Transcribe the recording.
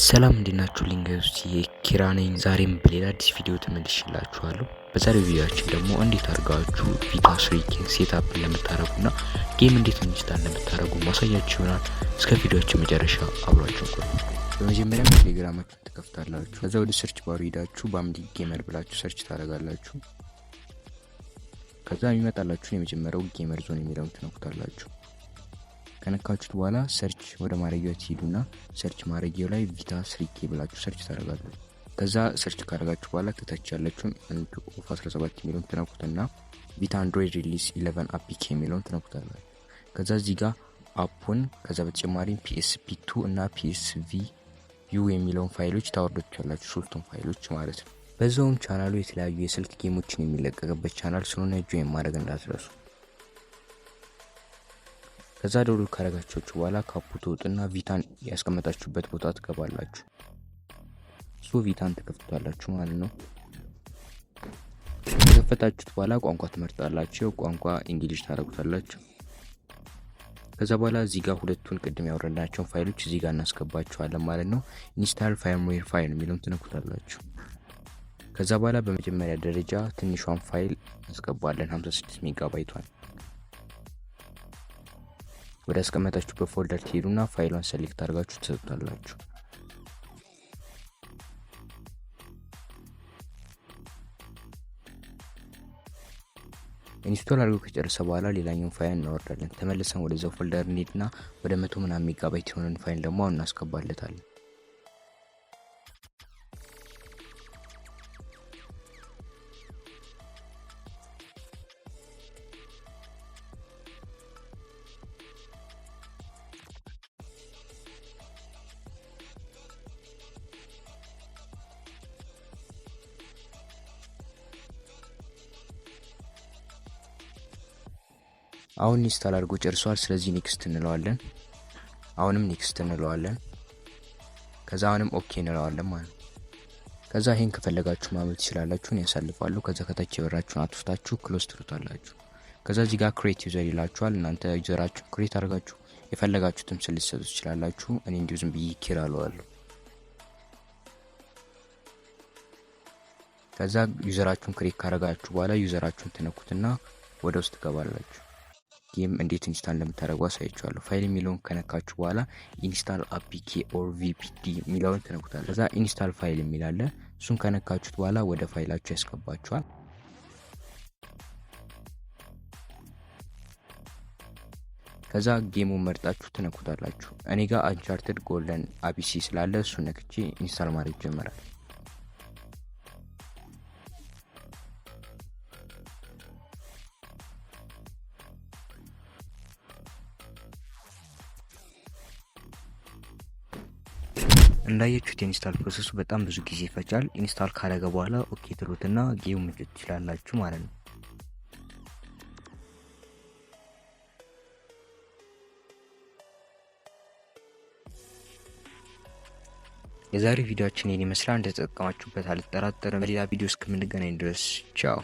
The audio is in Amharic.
ሰላም እንዲናችሁ ሊንገዙት የኪራ ነኝ። ዛሬም በሌላ አዲስ ቪዲዮ ተመልሼላችኋለሁ። በዛሬው ቪዲዮአችን ደግሞ እንዴት አድርጋችሁ ቪታ ስሪኪን ሴትአፕ ለምታረጉና ጌም እንዴት ኢንስታል ለምታረጉ ማሳያችሁ ይሆናል። እስከ ቪዲዮአችን መጨረሻ አብራችሁ ቆዩ። በመጀመሪያ ቴሌግራማችሁን ትከፍታላችሁ። ከዛ ወደ ሰርች ባሩ ሄዳችሁ ባምዲ ጌመር ብላችሁ ሰርች ታደርጋላችሁ። ከዛ የሚመጣላችሁ የመጀመሪያው ጌመር ዞን የሚለውን ትነኩታላችሁ። ከነካችሁት በኋላ ሰርች ወደ ማረጊያው ትሄዱና ሰርች ማረጊያው ላይ ቪታ ስሪኬ ብላችሁ ሰርች ታደርጋላችሁ። ከዛ ሰርች ካደረጋችሁ በኋላ ከታች ያለችውን አንዱ ኦፍ 17 የሚለውን ትነኩትና ቪታ አንድሮይድ ሪሊዝ 11 አፒኬ የሚለውን ትነኩታላችሁ። ከዛ እዚህ ጋር አፑን ከዛ በተጨማሪ PSP2 እና PSV ዩ የሚለውን ፋይሎች ታወርዱታላችሁ። ሶስቱም ፋይሎች ማለት ነው። በዛውም ቻናሉ የተለያዩ የስልክ ጌሞችን የሚለቀቅበት ቻናል ስለሆነ ጆይን ማድረግ እንዳትረሱ። ከዛ ዳውንሎድ ካረጋችሁ በኋላ ካፑት ወጥና ቪታን ያስቀመጣችሁበት ቦታ ትገባላችሁ። ቪታን ተከፍቷላችሁ ማለት ነው። ከፈታችሁት በኋላ ቋንቋ ትመርጣላችሁ። ቋንቋ እንግሊዝ ታረጉታላችሁ። ከዛ በኋላ እዚህ ጋር ሁለቱን ቅድም ያወረድናቸውን ፋይሎች እዚህ ጋር እናስገባቸዋለን ማለት ነው። ኢንስታል ፋርምዌር ፋይል የሚለውን ትነኩታላችሁ። ከዛ በኋላ በመጀመሪያ ደረጃ ትንሿን ፋይል እናስገባለን 56 ሜጋባይቷን። ወደ አስቀመጣችሁበት ፎልደር ትሄዱና ፋይሏን ሰሌክት አድርጋችሁ ትሰጡታላችሁ። ኢንስቶል አድርጎ ከጨረሰ በኋላ ሌላኛውን ፋይል እናወርዳለን። ተመልሰን ወደዛው ፎልደር እንሄድና ወደ 100 ምናምን ሜጋባይት የሆነን ፋይል ደግሞ አሁን እናስገባለታለን። አሁን ኢንስታል አድርጎ ጨርሷል። ስለዚህ ኔክስት እንለዋለን። አሁንም ኔክስት እንለዋለን። ከዛ አሁንም ኦኬ እንለዋለን ማለት ነው። ከዛ ይሄን ከፈለጋችሁ ማመት ትችላላችሁ። ያሳልፋሉ። ከዛ ከታች የበራችሁን አጥፍታችሁ ክሎዝ ትሉታላችሁ። ከዛ እዚህ ጋር ክሬት ዩዘር ይላችኋል። እናንተ ዩዘራችሁን ክሬት አድርጋችሁ የፈለጋችሁትን ስም ልትሰጡ ትችላላችሁ። እኔ እንዲሁ ዝም ብዬ ኪራ እለዋለሁ። ከዛ ዩዘራችሁን ክሬት ካደረጋችሁ በኋላ ዩዘራችሁን ትነኩትና ወደ ውስጥ ትገባላችሁ። ጌም እንዴት ኢንስታል እንደምታደርጉ አሳያችኋለሁ። ፋይል የሚለውን ከነካችሁ በኋላ ኢንስታል አፒኬ ኦር ቪፒዲ የሚለውን ትነኩታላችሁ። ከዛ ኢንስታል ፋይል የሚል አለ። እሱን ከነካችሁት በኋላ ወደ ፋይላችሁ ያስገባችኋል። ከዛ ጌሙን መርጣችሁ ትነኩታላችሁ። እኔ ጋር አንቻርትድ ጎልደን አቢሲ ስላለ እሱን ነክቼ ኢንስታል ማድረግ ጀመራል። እንዳያችሁት ኢንስታል ፕሮሰሱ በጣም ብዙ ጊዜ ይፈጃል። ኢንስታል ካደረገ በኋላ ኦኬ ትሉትና ጌም መጫወት ትችላላችሁ ማለት ነው። የዛሬ ቪዲዮአችን ይሄን ይመስላል። እንደተጠቀማችሁበት አልጠራጠርም። በሌላ ቪዲዮ እስከምንገናኝ ድረስ ቻው።